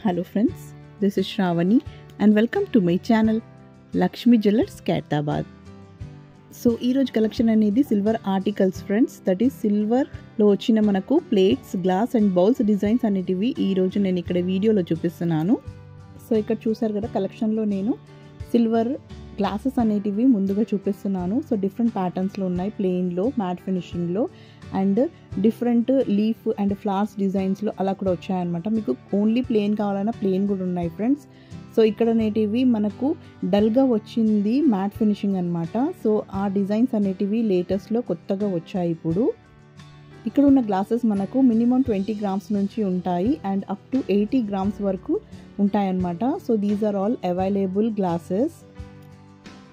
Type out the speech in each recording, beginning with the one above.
Hello friends, this is Shravani and welcome to my channel Lakshmi Jewellers Khairtabad. So ఈరోజు collection అనేది silver articles friends, that is సిల్వర్లో వచ్చిన మనకు plates, glass and bowls designs అనేటివి ఈరోజు నేను ఇక్కడ వీడియోలో చూపిస్తున్నాను. సో ఇక్కడ చూసారు కదా, కలెక్షన్లో నేను సిల్వర్ గ్లాసెస్ అనేటివి ముందుగా చూపిస్తున్నాను. సో డిఫరెంట్ ప్యాటర్న్స్లో ఉన్నాయి, ప్లెయిన్లో, మ్యాట్ ఫినిషింగ్లో and different leaf and flowers డిజైన్స్లో అలా కూడా వచ్చాయన్నమాట. మీకు ఓన్లీ ప్లెయిన్ కావాలన్నా ప్లెయిన్ కూడా ఉన్నాయి ఫ్రెండ్స్. సో ఇక్కడ అనేటివి మనకు డల్గా వచ్చింది మ్యాట్ ఫినిషింగ్ అనమాట. సో ఆ డిజైన్స్ అనేటివి లేటెస్ట్లో కొత్తగా వచ్చాయి. ఇప్పుడు ఇక్కడ ఉన్న గ్లాసెస్ మనకు మినిమం 20 గ్రామ్స్ నుంచి ఉంటాయి అండ్ అప్ టు 80 గ్రామ్స్ వరకు ఉంటాయన్నమాట. So these are all available glasses.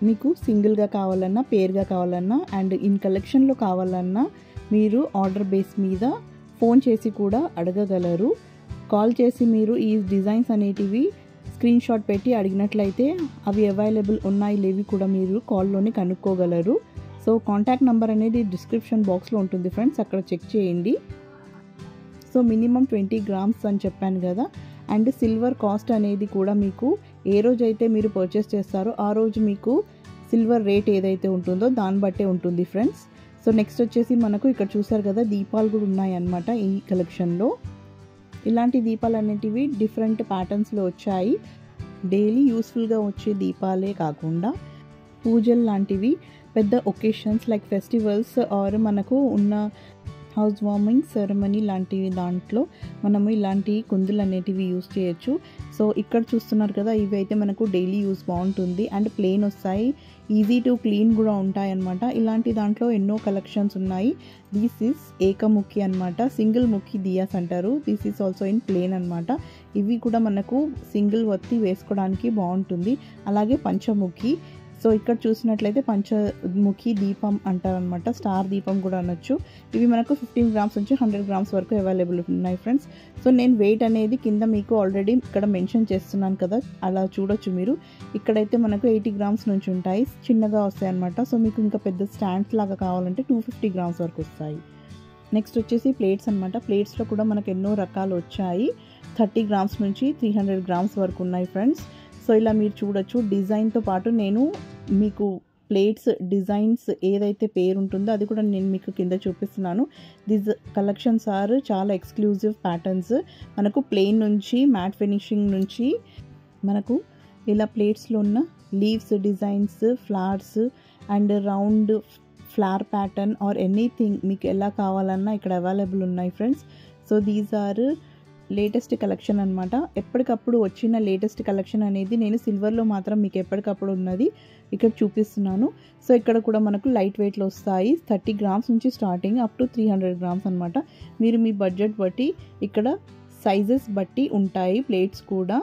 మీకు సింగిల్గా కావాలన్నా, పేర్గా కావాలన్నా అండ్ ఇన్ కలెక్షన్లో కావాలన్నా మీరు ఆర్డర్ బేస్ మీద ఫోన్ చేసి కూడా అడగగలరు. కాల్ చేసి మీరు ఈ డిజైన్స్ అనేటివి స్క్రీన్ షాట్ పెట్టి అడిగినట్లయితే అవి అవైలబుల్ ఉన్నాయి లేవి కూడా మీరు కాల్లోనే కనుక్కోగలరు. సో కాంటాక్ట్ నెంబర్ అనేది డిస్క్రిప్షన్ బాక్స్లో ఉంటుంది ఫ్రెండ్స్, అక్కడ చెక్ చేయండి. సో మినిమం 20 గ్రామ్స్ అని చెప్పాను కదా. అండ్ సిల్వర్ కాస్ట్ అనేది కూడా మీకు ఏ రోజైతే మీరు పర్చేస్ చేస్తారో ఆ రోజు మీకు సిల్వర్ రేట్ ఏదైతే ఉంటుందో దాన్ని బట్టే ఉంటుంది ఫ్రెండ్స్. సో నెక్స్ట్ వచ్చేసి మనకు ఇక్కడ చూసారు కదా, దీపాలు కూడా ఉన్నాయి అన్నమాట ఈ కలెక్షన్లో. ఇలాంటి దీపాలు అనేటివి డిఫరెంట్ ప్యాటర్న్స్లో వచ్చాయి. డైలీ యూస్ఫుల్గా వచ్చే దీపాలే కాకుండా పూజలు లాంటివి, పెద్ద ఒకేషన్స్ లైక్ ఫెస్టివల్స్ ఆర్ మనకు ఉన్న హౌస్ వార్మింగ్ సెరమనీ లాంటి దాంట్లో మనము ఇలాంటి కుందులు అనేటివి యూస్ చేయొచ్చు. సో ఇక్కడ చూస్తున్నారు కదా, ఇవి అయితే మనకు డైలీ యూస్ బాగుంటుంది అండ్ ప్లెయిన్ వస్తాయి, ఈజీ టు క్లీన్ కూడా ఉంటాయి అన్నమాట. ఇలాంటి దాంట్లో ఎన్నో కలెక్షన్స్ ఉన్నాయి. దిస్ ఈస్ ఏకముఖి అనమాట, సింగిల్ ముఖి దియాస్ అంటారు. This is also in plain అనమాట. ఇవి కూడా మనకు సింగిల్ వత్తి వేసుకోవడానికి బాగుంటుంది. అలాగే పంచముఖి. సో ఇక్కడ చూసినట్లయితే పంచముఖి దీపం అంటారనమాట, స్టార్ దీపం కూడా అనొచ్చు. ఇవి మనకు 15 గ్రామ్స్ నుంచి 100 గ్రామ్స్ వరకు అవైలబుల్ ఉన్నాయి ఫ్రెండ్స్. సో నేను వెయిట్ అనేది కింద మీకు ఆల్రెడీ ఇక్కడ మెన్షన్ చేస్తున్నాను కదా, అలా చూడొచ్చు మీరు. ఇక్కడైతే మనకు 80 గ్రామ్స్ నుంచి ఉంటాయి, చిన్నగా వస్తాయి అనమాట. సో మీకు ఇంకా పెద్ద స్టాండ్స్ లాగా కావాలంటే 250 గ్రామ్స్ వరకు వస్తాయి. నెక్స్ట్ వచ్చేసి ప్లేట్స్ అనమాట. ప్లేట్స్లో కూడా మనకు ఎన్నో రకాలు వచ్చాయి. 30 గ్రామ్స్ నుంచి 300 గ్రామ్స్ వరకు ఉన్నాయి ఫ్రెండ్స్. సో ఇలా మీరు చూడొచ్చు. డిజైన్తో పాటు నేను మీకు ప్లేట్స్ డిజైన్స్ ఏదైతే పేరు ఉంటుందో అది కూడా నేను మీకు కింద చూపిస్తున్నాను. దీస్ కలెక్షన్స్ ఆర్ చాలా ఎక్స్క్లూజివ్ ప్యాటర్న్స్. మనకు ప్లెయిన్ నుంచి మ్యాట్ ఫినిషింగ్ నుంచి మనకు ఇలా ప్లేట్స్లో ఉన్న leaves designs, flowers and round flower pattern or anything మీకు ఎలా కావాలన్నా ఇక్కడ అవైలబుల్ ఉన్నాయి friends. So these are latest collection అనమాట. ఎప్పటికప్పుడు వచ్చిన లేటెస్ట్ కలెక్షన్ అనేది నేను సిల్వర్లో మాత్రం మీకు ఎప్పటికప్పుడు ఉన్నది ఇక్కడ చూపిస్తున్నాను. సో ఇక్కడ కూడా మనకు లైట్ వెయిట్లో వస్తాయి. 30 గ్రామ్స్ నుంచి స్టార్టింగ్ అప్ టు 300 గ్రామ్స్ అనమాట. మీరు మీ బడ్జెట్ బట్టి ఇక్కడ సైజెస్ బట్టి ఉంటాయి ప్లేట్స్ కూడా,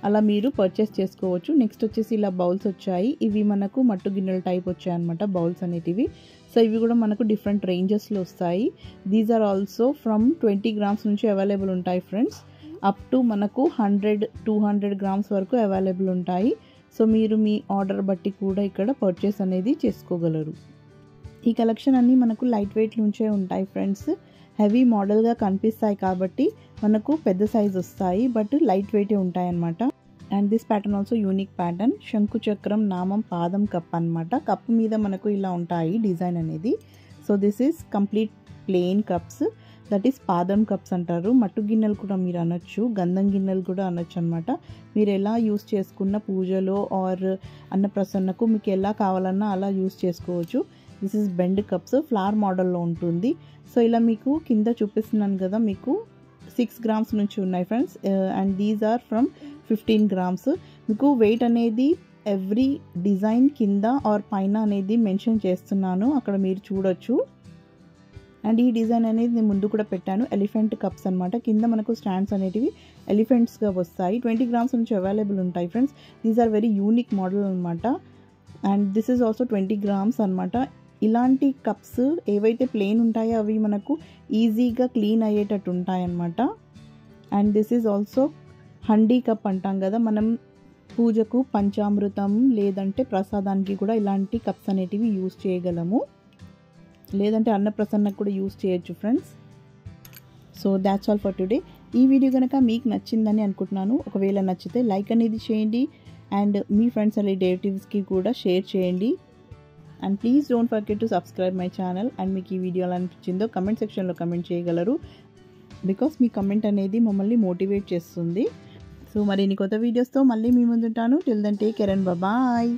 అలా మీరు పర్చేస్ చేసుకోవచ్చు. నెక్స్ట్ వచ్చేసి ఇలా బౌల్స్ వచ్చాయి. ఇవి మనకు మట్టు గిన్నెల టైప్ వచ్చాయి అనమాట బౌల్స్ అనేటివి. సో ఇవి కూడా మనకు డిఫరెంట్ రేంజెస్లో వస్తాయి. These are also from 20 grams నుంచి అవైలబుల్ ఉంటాయి ఫ్రెండ్స్. అప్ టు మనకు 100-200 గ్రామ్స్ వరకు అవైలబుల్ ఉంటాయి. సో మీరు మీ ఆర్డర్ బట్టి కూడా ఇక్కడ పర్చేస్ అనేది చేసుకోగలరు. ఈ కలెక్షన్ అన్నీ మనకు లైట్ వెయిట్ నుంచే ఉంటాయి ఫ్రెండ్స్. హెవీ మోడల్గా కనిపిస్తాయి కాబట్టి మనకు పెద్ద సైజ్ వస్తాయి, బట్ లైట్ వెయిటే ఉంటాయి అన్నమాట. And this pattern also unique pattern. శంకు చక్రం, నామం, పాదం కప్ అనమాట. కప్ మీద మనకు ఇలా ఉంటాయి డిజైన్ అనేది. So this is complete plain cups, that is పాదం కప్స్ అంటారు. మట్టు గిన్నెలు కూడా మీరు అనొచ్చు, గంధం గిన్నెలు కూడా అనొచ్చు అనమాట. మీరు ఎలా యూస్ చేసుకున్న పూజలో ఆర్ అన్నప్రసన్నకు మీకు ఎలా కావాలన్నా అలా యూస్ చేసుకోవచ్చు. This is bend cups, flower మోడల్లో ఉంటుంది. సో ఇలా మీకు కింద చూపిస్తున్నాను కదా, మీకు 6 గ్రామ్స్ నుంచి ఉన్నాయి friends. And these are from 15 grams. మీకు వెయిట్ అనేది ఎవ్రీ డిజైన్ కింద ఆర్ పైన అనేది మెన్షన్ చేస్తున్నాను, అక్కడ మీరు చూడొచ్చు. అండ్ ఈ డిజైన్ అనేది నేను ముందు కూడా పెట్టాను, ఎలిఫెంట్ కప్స్ అనమాట. కింద మనకు స్టాండ్స్ అనేటివి ఎలిఫెంట్స్గా వస్తాయి. 20 గ్రామ్స్ నుంచి అవైలబుల్ ఉంటాయి friends. These are very unique model అనమాట. And this is also 20 grams అనమాట. ఇలాంటి కప్స్ ఏవైతే ప్లెయిన్ ఉంటాయో అవి మనకు ఈజీగా క్లీన్ అయ్యేటట్టు ఉంటాయన్నమాట. And this is also handi cup అంటాం కదా, మనం పూజకు, పంచామృతం లేదంటే ప్రసాదానికి కూడా ఇలాంటి కప్స్ అనేటివి యూస్ చేయగలము, లేదంటే అన్నప్రసన్నకు కూడా యూస్ చేయొచ్చు friends. So that's all for today. ఈ వీడియో కనుక మీకు నచ్చిందని అనుకుంటున్నాను. ఒకవేళ నచ్చితే లైక్ అనేది చేయండి అండ్ మీ ఫ్రెండ్స్ అండ్ రిలేటివ్స్కి కూడా షేర్ చేయండి. And please don't forget to subscribe my channel. And మీకు ఈ వీడియో ఎలా అనిపించిందో కమెంట్ సెక్షన్లో కమెంట్ చేయగలరు. బికాస్ మీ కమెంట్ అనేది మమ్మల్ని మోటివేట్ చేస్తుంది. సో మరిన్ని కొత్త వీడియోస్తో మళ్ళీ మీ ముందుంటాను. Till then take care and bye.